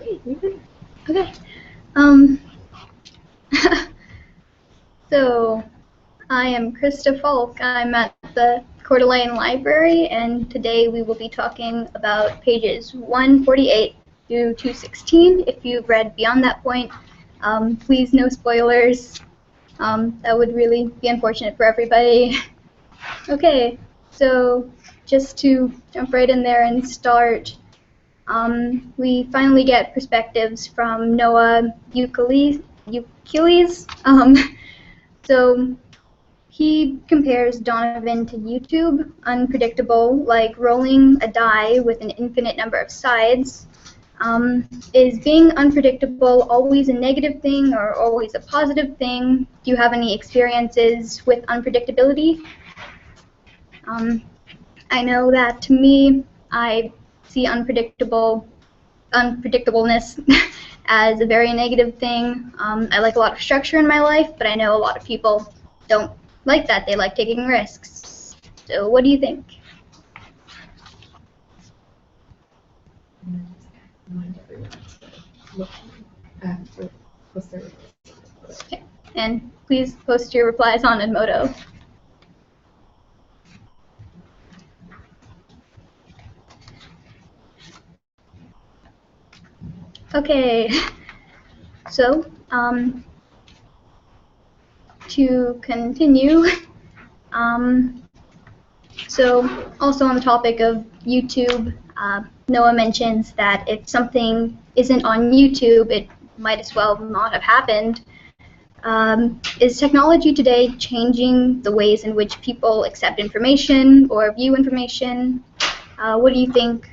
Okay, you good? Okay. So, I am Krista Falk. I'm at the Coeur d'Alene Library, and today we will be talking about pages 148 through 216. If you've read beyond that point, please no spoilers. That would really be unfortunate for everybody. Okay, so just to jump right in there and start, we finally get perspectives from Noah Euclides. So he compares Donovan to YouTube, unpredictable, like rolling a die with an infinite number of sides. Is being unpredictable always a negative thing or always a positive thing? Do you have any experiences with unpredictability? I know that to me, I see unpredictableness as a very negative thing. I like a lot of structure in my life, but I know a lot of people don't like that. They like taking risks. So what do you think? Okay. And please post your replies on Edmodo. Okay, so to continue, so also on the topic of YouTube, Noah mentions that if something isn't on YouTube, it might as well not have happened. Is technology today changing the ways in which people accept information or view information? What do you think?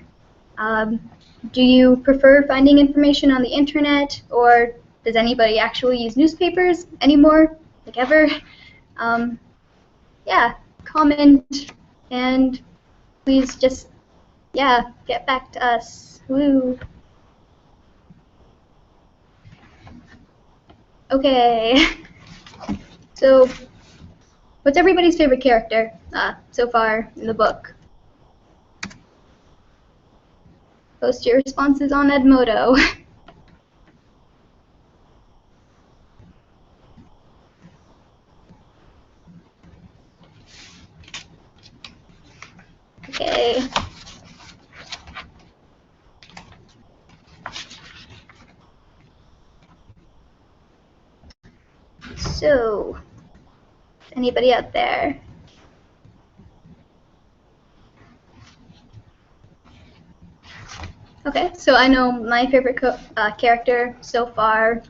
Do you prefer finding information on the internet, or does anybody actually use newspapers anymore, like ever? Yeah, comment and please just, yeah, get back to us. Woo. Okay. So, what's everybody's favorite character so far in the book? Post your responses on Edmodo. Okay. So, anybody out there? Okay, so I know my favorite character so far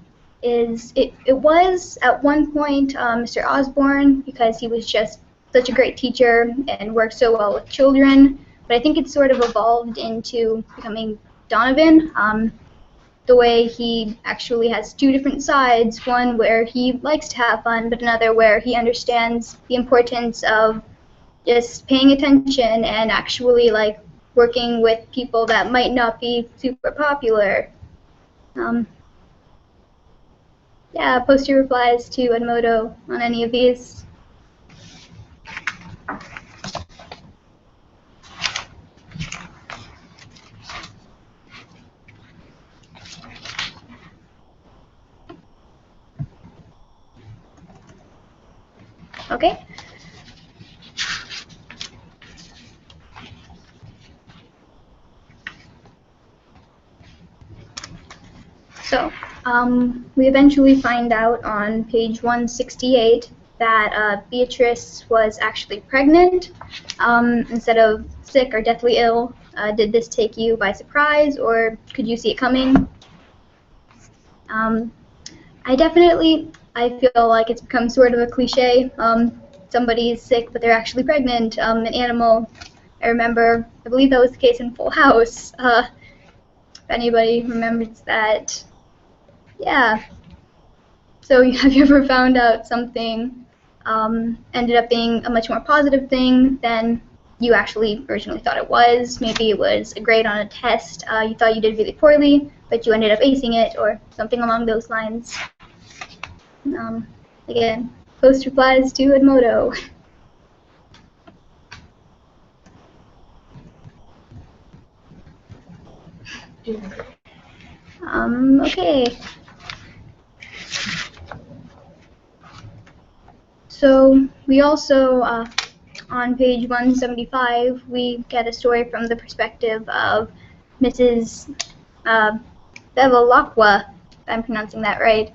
is, it was at one point Mr. Osborne, because he was just such a great teacher and worked so well with children, but I think it's sort of evolved into becoming Donovan. The way he actually has two different sides, one where he likes to have fun, but another where he understands the importance of just paying attention and actually like working with people that might not be super popular. Yeah, post your replies to Edmodo on any of these. Okay. So, we eventually find out on page 168 that Beatrice was actually pregnant instead of sick or deathly ill. Did this take you by surprise, or could you see it coming? I feel like it's become sort of a cliche. Somebody's sick, but they're actually pregnant. An animal. I believe that was the case in Full House. If anybody remembers that. Yeah. So have you ever found out something ended up being a much more positive thing than you actually originally thought it was? Maybe it was a grade on a test you thought you did really poorly, but you ended up acing it, or something along those lines. Again, post replies to Edmodo. Okay. So we also, on page 175, we get a story from the perspective of Mrs. Bevilacqua, if I'm pronouncing that right.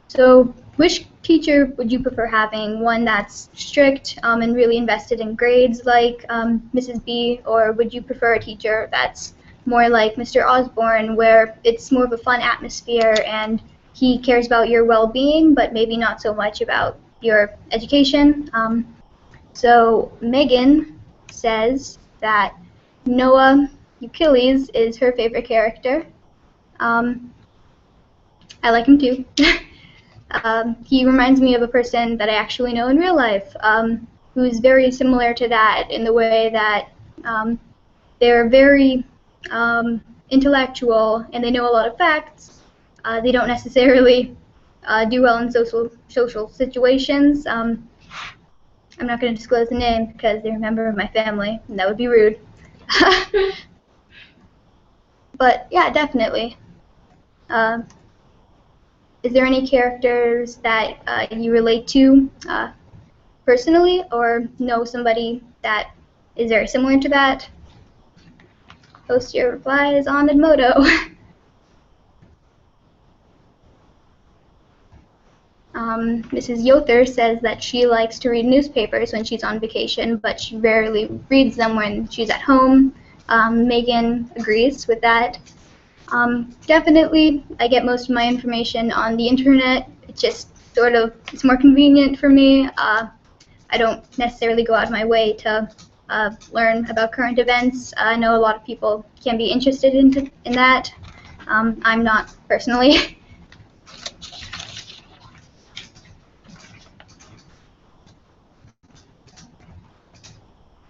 So which teacher would you prefer having? One that's strict and really invested in grades like Mrs. B, or would you prefer a teacher that's more like Mr. Osborne, where it's more of a fun atmosphere and he cares about your well-being, but maybe not so much about your education? So Megan says that Noah Euclides is her favorite character. I like him too. He reminds me of a person that I actually know in real life, who's very similar to that in the way that they're very intellectual and they know a lot of facts. They don't necessarily do well in social situations. I'm not going to disclose the name because they're a member of my family, and that would be rude. But yeah, definitely. Is there any characters that you relate to personally, or know somebody that is very similar to that? Post your replies on Edmodo. Mrs. Yother says that she likes to read newspapers when she's on vacation, but she rarely reads them when she's at home. Megan agrees with that. Definitely, I get most of my information on the internet. It just sort of, it's more convenient for me. I don't necessarily go out of my way to learn about current events. I know a lot of people can be interested in that. I'm not personally.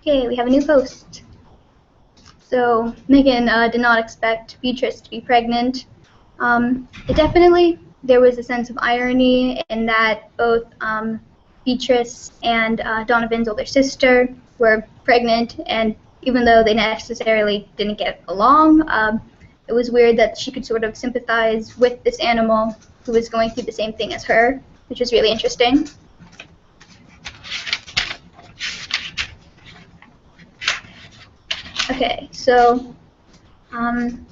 Okay, we have a new post. So Megan did not expect Beatrice to be pregnant. There was a sense of irony in that both Beatrice and Donovan's older sister were pregnant, and even though they necessarily didn't get along, it was weird that she could sort of sympathize with this animal who was going through the same thing as her, which was really interesting. Okay, so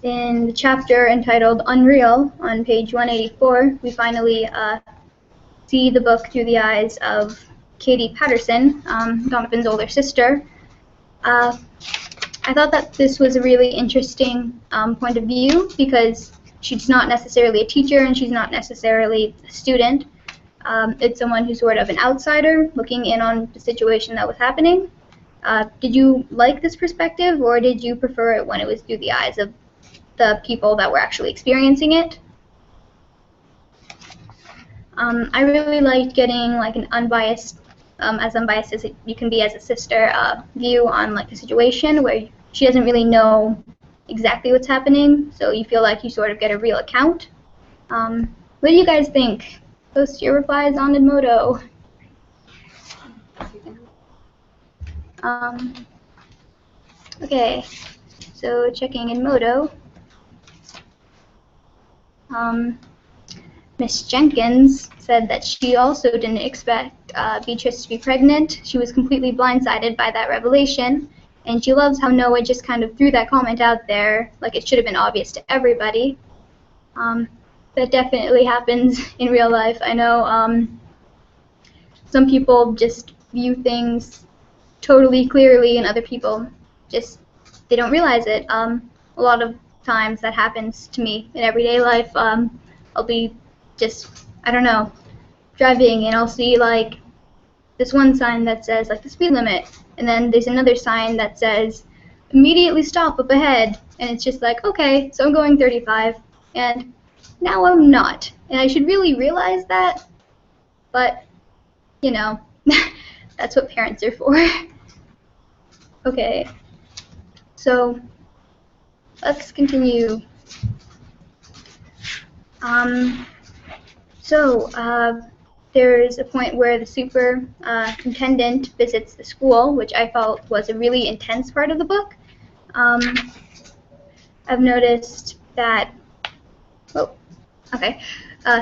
in the chapter entitled Unreal, on page 184, we finally see the book through the eyes of Katie Patterson, Donovan's older sister. I thought that this was a really interesting point of view because she's not necessarily a teacher and she's not necessarily a student. It's someone who's sort of an outsider looking in on the situation that was happening. Did you like this perspective, or did you prefer it when it was through the eyes of the people that were actually experiencing it? I really liked getting like an unbiased, as unbiased as you can be as a sister, view on like the situation where she doesn't really know exactly what's happening, so you feel like you sort of get a real account. What do you guys think? Post your replies on Edmodo. Okay, so checking Edmodo. Miss Jenkins said that she also didn't expect Beatrice to be pregnant. She was completely blindsided by that revelation, and she loves how Noah just kind of threw that comment out there like it should have been obvious to everybody. That definitely happens in real life. I know some people just view things totally clearly, and other people just, they don't realize it. A lot of times that happens to me in everyday life. I'll be just, I don't know, driving and I'll see like this one sign that says like the speed limit, and then there's another sign that says immediately stop up ahead, and it's just like, okay, so I'm going 35 and now I'm not, and I should really realize that, but you know, that's what parents are for. Okay, so let's continue. There's a point where the superintendent visits the school, which I felt was a really intense part of the book. I've noticed that, oh, okay,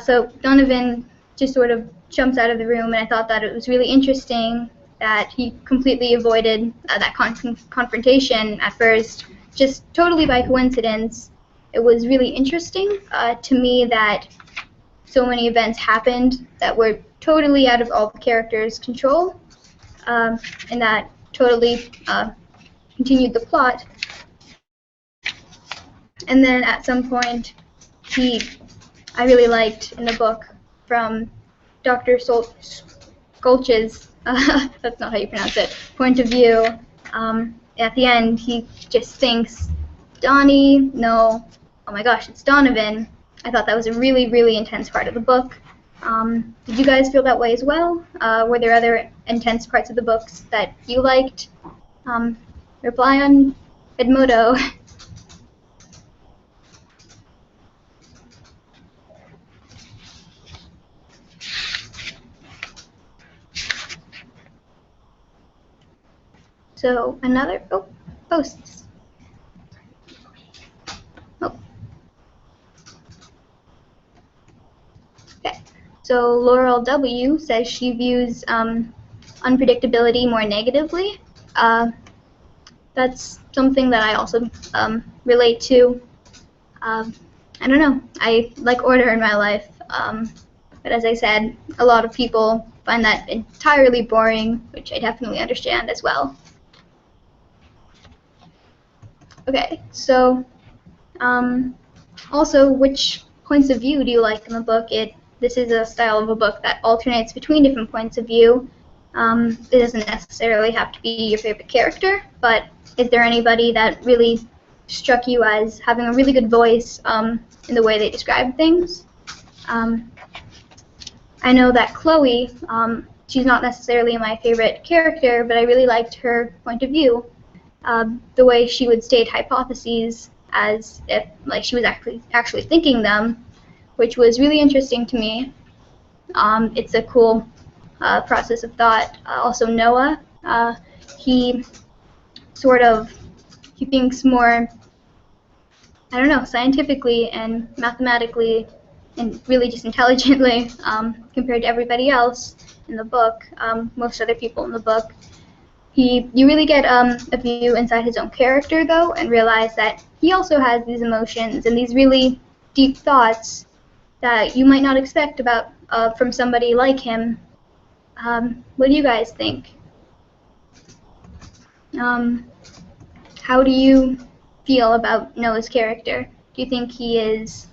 so Donovan just sort of jumps out of the room, and I thought that it was really interesting that he completely avoided that confrontation at first, just totally by coincidence. It was really interesting to me that so many events happened that were totally out of all the characters' control, and that totally continued the plot. And then at some point, I really liked in the book from Dr. Gulch's, that's not how you pronounce it, point of view. At the end, he just thinks, Donnie, no, oh my gosh, it's Donovan. I thought that was a really, really intense part of the book. Did you guys feel that way as well? Were there other intense parts of the books that you liked? Reply on Edmodo. So another, posts. Oh. Okay. So Laurel W says she views unpredictability more negatively. That's something that I also relate to. I don't know. I like order in my life, but as I said, a lot of people find that entirely boring, which I definitely understand as well. Okay, so also, which points of view do you like in the book? This is a style of a book that alternates between different points of view. It doesn't necessarily have to be your favorite character, but is there anybody that really struck you as having a really good voice in the way they describe things? I know that Chloe, she's not necessarily my favorite character, but I really liked her point of view. The way she would state hypotheses as if like she was actually thinking them, which was really interesting to me. It's a cool process of thought. Also Noah, he thinks more, I don't know, scientifically and mathematically and really just intelligently compared to everybody else in the book, most other people in the book. You really get a view inside his own character, though, and realize that he also has these emotions and these really deep thoughts that you might not expect about from somebody like him. What do you guys think? How do you feel about Noah's character? Do you think he is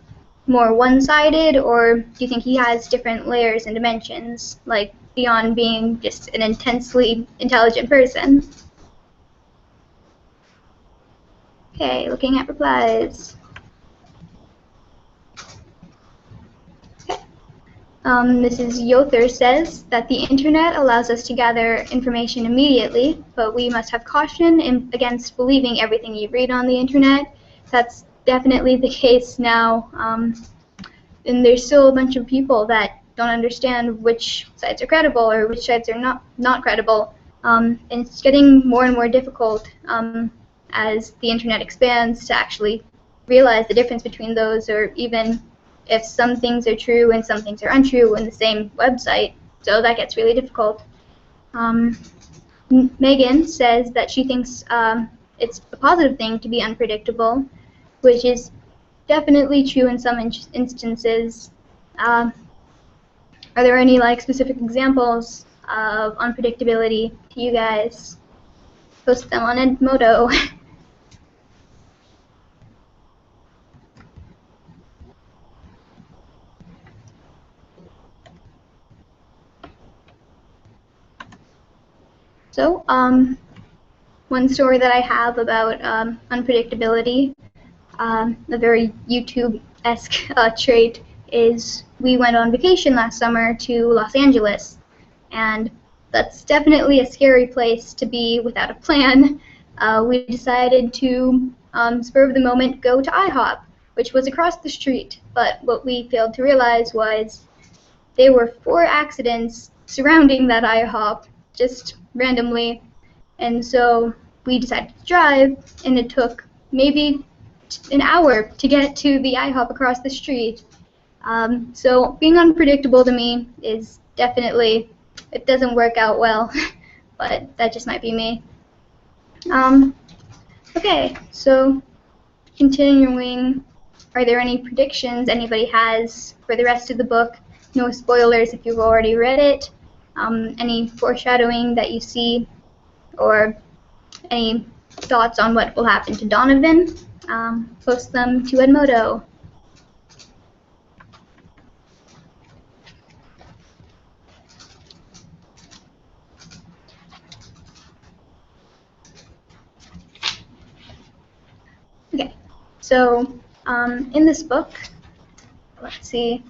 more one-sided, or do you think he has different layers and dimensions, like beyond being just an intensely intelligent person? Okay, looking at replies. Okay. Mrs. Yother says that the internet allows us to gather information immediately, but we must have caution against believing everything you read on the internet. That's definitely the case now, and there's still a bunch of people that don't understand which sites are credible or which sites are not credible. And it's getting more and more difficult as the internet expands to actually realize the difference between those, or even if some things are true and some things are untrue in the same website. So that gets really difficult. Megan says that she thinks it's a positive thing to be unpredictable, which is definitely true in some instances. Are there any specific examples of unpredictability to you guys? Post them on Edmodo. So, one story that I have about unpredictability, a very YouTube-esque trait, is we went on vacation last summer to Los Angeles, and that's definitely a scary place to be without a plan. We decided to, spur of the moment, go to IHOP, which was across the street, but what we failed to realize was there were 4 accidents surrounding that IHOP, just randomly, and so we decided to drive, and it took maybe an hour to get to the IHOP across the street. So being unpredictable to me is definitely, it doesn't work out well, but that just might be me. Okay, so continuing, are there any predictions anybody has for the rest of the book? No spoilers if you've already read it. Any foreshadowing that you see, or any thoughts on what will happen to Donovan? Post them to Edmodo. Okay, so in this book, let's see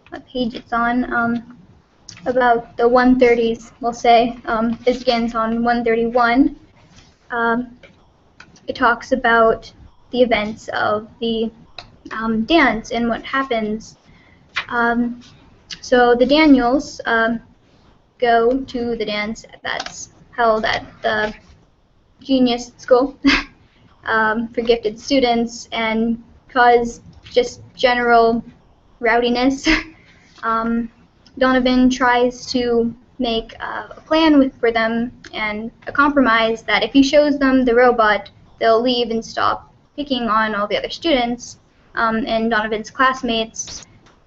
what page it's on. About the 130s, we'll say. It begins on 131. It talks about the events of the dance and what happens. So the Daniels go to the dance that's held at the Genius School for gifted students and cause just general rowdiness. Donovan tries to make a plan for them and a compromise that if he shows them the robot, they'll leave and stop picking on all the other students and Donovan's classmates.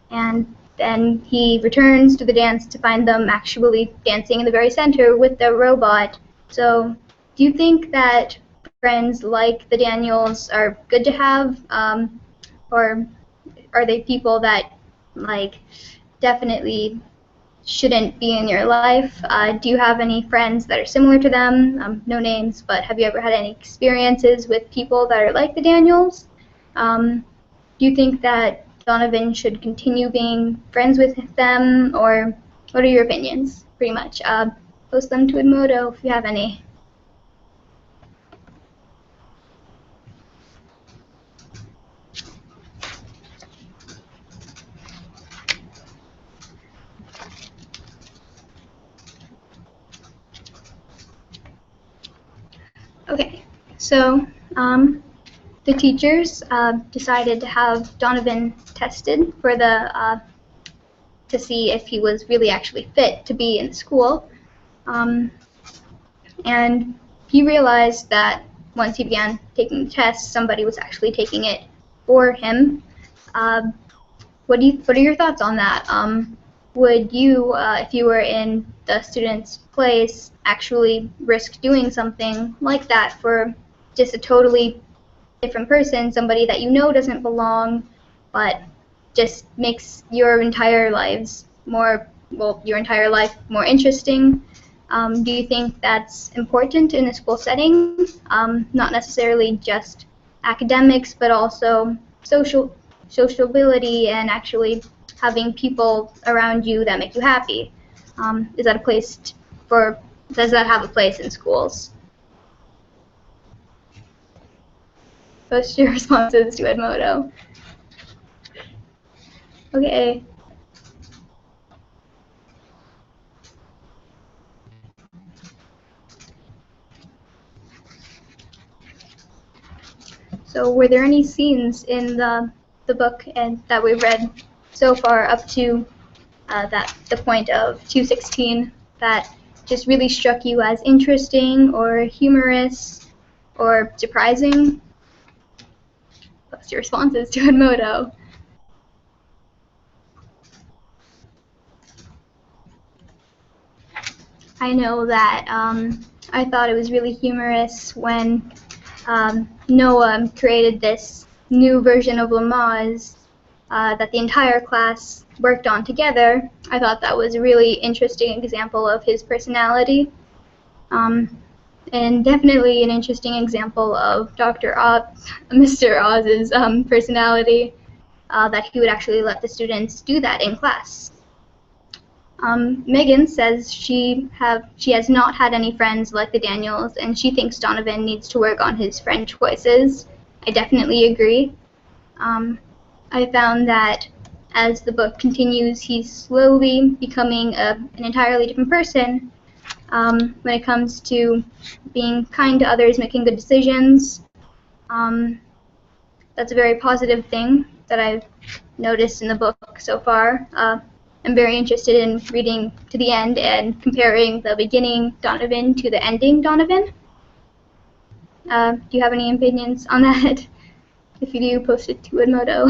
And then he returns to the dance to find them actually dancing in the very center with the robot. So do you think that friends like the Daniels are good to have, or are they people that like definitely shouldn't be in your life? Do you have any friends that are similar to them? No names, but have you ever had any experiences with people that are like the Daniels? Do you think that Donovan should continue being friends with them, or what are your opinions, pretty much? Post them to Edmodo if you have any. Okay, so the teachers decided to have Donovan tested for the to see if he was really actually fit to be in the school, and he realized that once he began taking the test, somebody was actually taking it for him. What are your thoughts on that? Would you, if you were in the student's place, actually risk doing something like that for just a totally different person, somebody that you know doesn't belong, but just makes your entire life more interesting? Do you think that's important in a school setting? Not necessarily just academics, but also sociability and actually having people around you that make you happy. Is that a place does that have a place in schools? Post your responses to Edmodo. Okay. So were there any scenes in the book and that we read so far up to the point of 216 that just really struck you as interesting or humorous or surprising? Post your responses to Edmodo. I know that I thought it was really humorous when Noah created this new version of Lamaze that the entire class worked on together. I thought that was a really interesting example of his personality, and definitely an interesting example of Mr. Oz's personality, that he would actually let the students do that in class. Megan says she has not had any friends like the Daniels, and she thinks Donovan needs to work on his friend choices. I definitely agree. I found that as the book continues, he's slowly becoming an entirely different person when it comes to being kind to others, making good decisions. that's a very positive thing that I've noticed in the book so far. I'm very interested in reading to the end and comparing the beginning Donovan to the ending Donovan. Do you have any opinions on that? If you do, post it to Edmodo.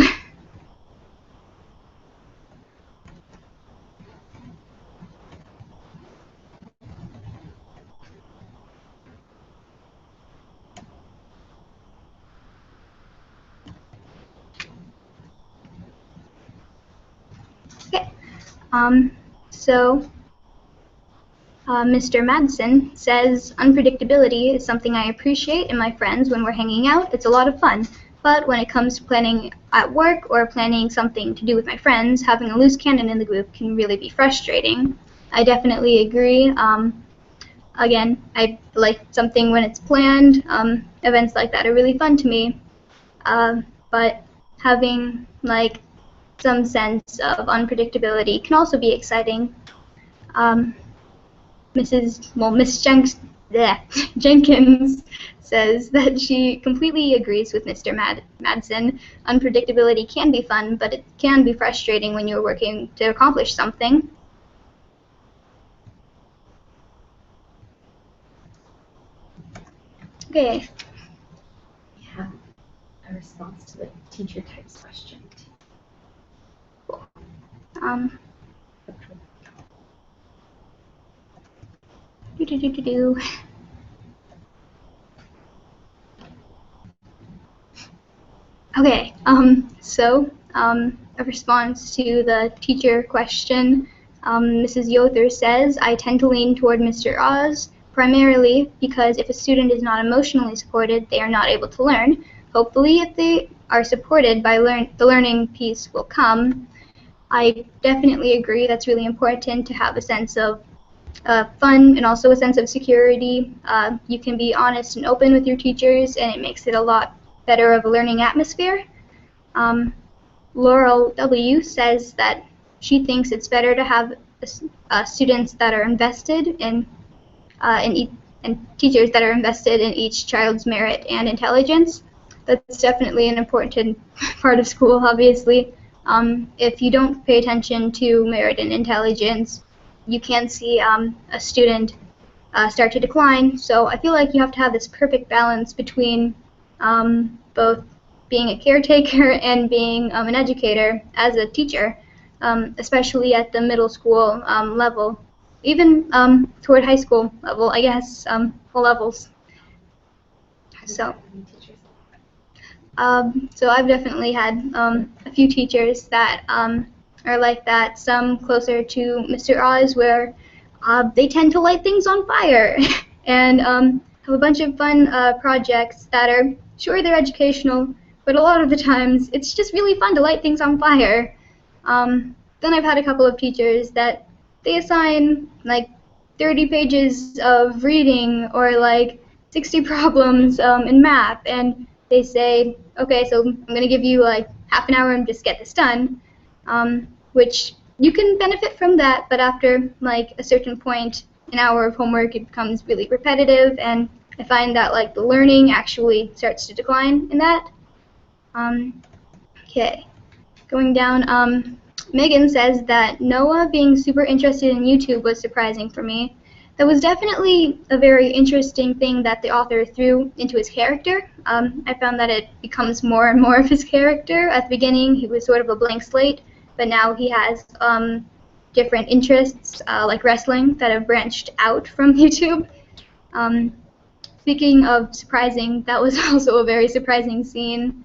Okay. So Mr. Madsen says, unpredictability is something I appreciate in my friends when we're hanging out. It's a lot of fun. But when it comes to planning at work or planning something to do with my friends, having a loose cannon in the group can really be frustrating. I definitely agree. Again, I like something when it's planned. Events like that are really fun to me. But having like some sense of unpredictability can also be exciting. Miss Jenkins says that she completely agrees with Mr. Madsen. Unpredictability can be fun, but it can be frustrating when you're working to accomplish something. Okay. We have a response to the teacher types question. Cool. Okay, a response to the teacher question, Mrs. Yother says, I tend to lean toward Mr. Oz, primarily because if a student is not emotionally supported, they are not able to learn. Hopefully, if they are supported by the learning piece will come. I definitely agree that's really important to have a sense of fun and also a sense of security. You can be honest and open with your teachers, and it makes it a lot better of a learning atmosphere. Laurel W. says that she thinks it's better to have students that are invested in and teachers that are invested in each child's merit and intelligence. That's definitely an important part of school, obviously. If you don't pay attention to merit and intelligence, you can see a student start to decline. So I feel like you have to have this perfect balance between both being a caretaker and being an educator as a teacher, especially at the middle school level, even toward high school level, I guess, all levels. So I've definitely had a few teachers that are like that, some closer to Mr. Oz, where they tend to light things on fire and have a bunch of fun projects that are, sure, they're educational, but a lot of the times it's just really fun to light things on fire. Then I've had a couple of teachers that they assign like 30 pages of reading or like 60 problems in math, and they say, okay, so I'm going to give you like half an hour and just get this done, which you can benefit from that, but after like a certain point, an hour of homework, it becomes really repetitive, and I find that like the learning actually starts to decline in that. Okay, going down, Megan says that Noah being super interested in YouTube was surprising for me. That was definitely a very interesting thing that the author threw into his character. I found that it becomes more and more of his character. At the beginning, he was sort of a blank slate, but now he has different interests, like wrestling, that have branched out from YouTube. Speaking of surprising, that was also a very surprising scene.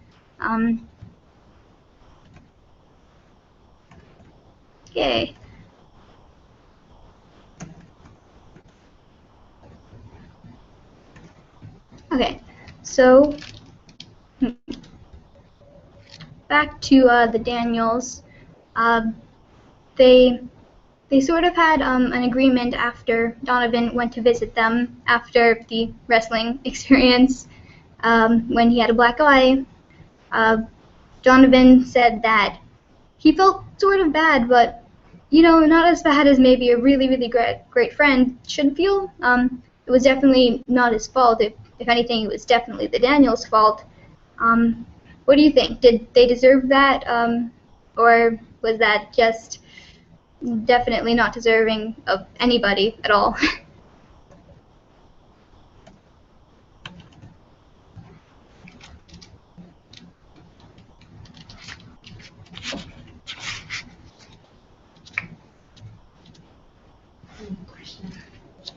Okay. Okay, so back to the Daniels. They sort of had an agreement after Donovan went to visit them after the wrestling experience. When he had a black eye, Donovan said that he felt sort of bad, but not as bad as maybe a really, really great friend should feel. It was definitely not his fault. If anything, it was definitely the Daniels' fault. what do you think? Did they deserve that, or was that just definitely not deserving of anybody at all?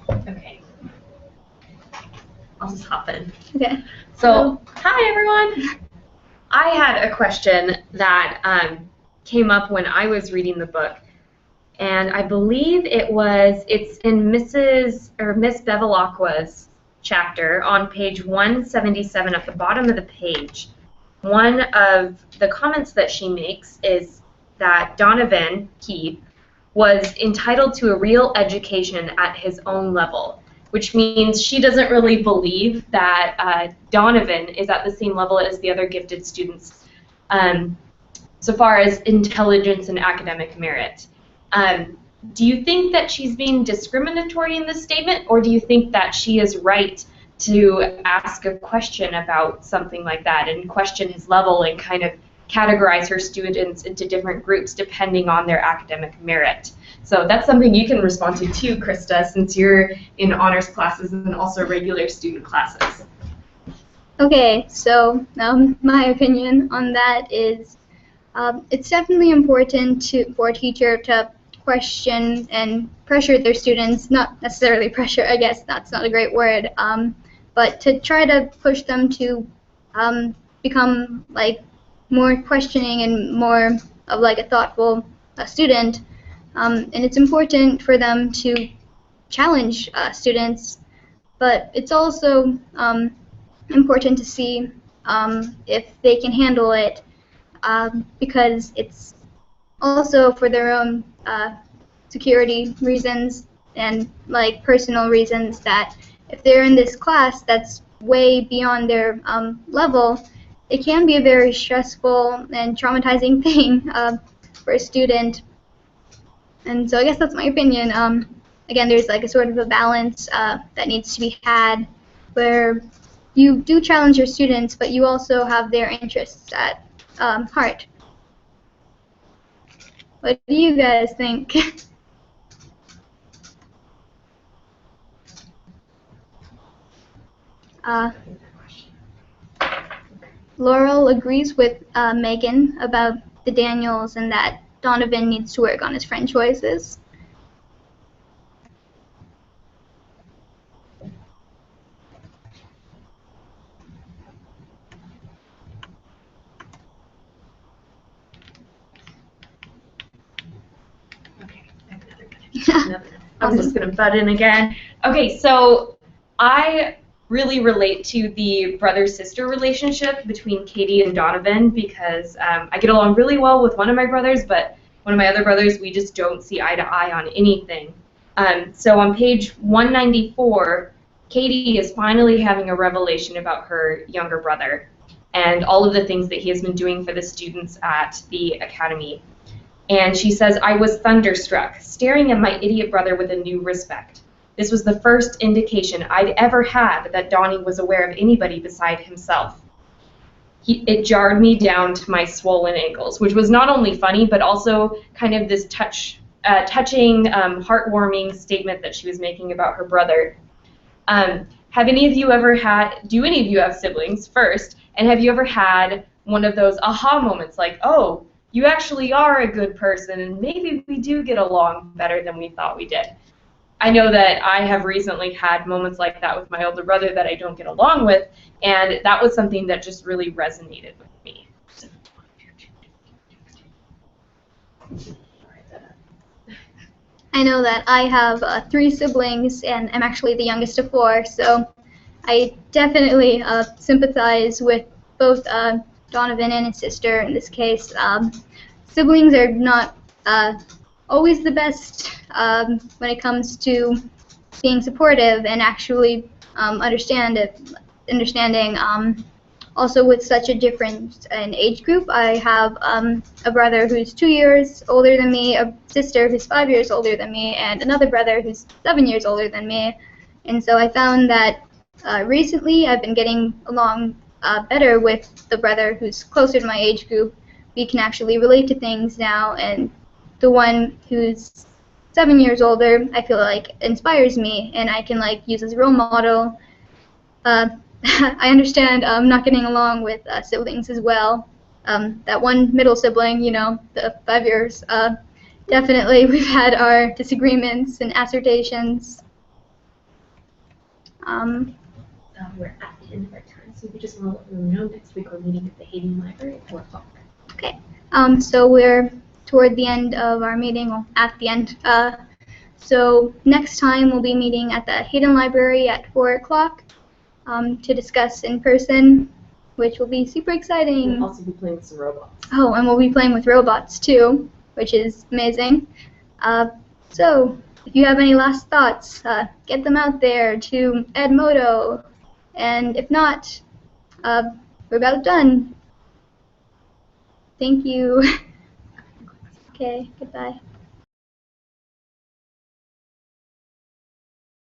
Okay. I'll just hop in. Okay. So, hi everyone. I had a question that came up when I was reading the book, and I believe it's in Miss Bevilacqua's chapter on page 177 at the bottom of the page. One of the comments that she makes is that Donovan, he, was entitled to a real education at his own level, which means she doesn't really believe that Donovan is at the same level as the other gifted students so far as intelligence and academic merit. Do you think that she's being discriminatory in this statement, or do you think that she is right to ask a question about something like that and question his level and kind of categorize her students into different groups depending on their academic merit? So that's something you can respond to too, Krista, since you're in honors classes and also regular student classes. Okay, so my opinion on that is it's definitely important for a teacher to question and pressure their students, not necessarily pressure, I guess that's not a great word, but to try to push them to become like more questioning and more of like a thoughtful student. And it's important for them to challenge students, but it's also important to see if they can handle it, because it's also for their own security reasons and like personal reasons, that if they're in this class that's way beyond their level, it can be a very stressful and traumatizing thing for a student. And so I guess that's my opinion. Again, there's like a sort of a balance that needs to be had, where you do challenge your students, but you also have their interests at heart. What do you guys think? Laurel agrees with Megan about the Daniels and that Donovan needs to work on his friend choices. Okay, I have another minute. I'm just going to butt in again. Okay, so I really relate to the brother-sister relationship between Katie and Donovan because I get along really well with one of my brothers, but one of my other brothers, we just don't see eye to eye on anything. So on page 194, Katie is finally having a revelation about her younger brother and all of the things that he has been doing for the students at the academy. And she says, "I was thunderstruck, staring at my idiot brother with a new respect. This was the first indication I'd ever had that Donnie was aware of anybody beside himself. It jarred me down to my swollen ankles," which was not only funny, but also kind of this touching, heartwarming statement that she was making about her brother. Do any of you have siblings, first, and have you ever had one of those aha moments like, oh, you actually are a good person, and maybe we do get along better than we thought we did? I know that I have recently had moments like that with my older brother that I don't get along with, and that was something that just really resonated with me. I know that I have 3 siblings, and I'm actually the youngest of 4, so I definitely sympathize with both Donovan and his sister in this case. Siblings are not always the best when it comes to being supportive and actually understanding. Also, with such a difference in age group, I have a brother who's 2 years older than me, a sister who's 5 years older than me, and another brother who's 7 years older than me. And so I found that recently I've been getting along better with the brother who's closer to my age group. We can actually relate to things now, and the one who's 7 years older, I feel like inspires me, and I can like use as a role model. I understand not getting along with siblings as well. That one middle sibling, you know, the 5 years, definitely we've had our disagreements and assertions. We're at the end of our time, so we just want to let them know next week we're meeting at the Hayden Library at 4 o'clock. Okay, so we're toward the end of our meeting, well, at the end. So next time we'll be meeting at the Hayden Library at 4 o'clock to discuss in person, which will be super exciting. We'll also be playing with some robots. Oh, and we'll be playing with robots too, which is amazing. So if you have any last thoughts, get them out there to Edmodo. And if not, we're about done. Thank you. Okay, goodbye.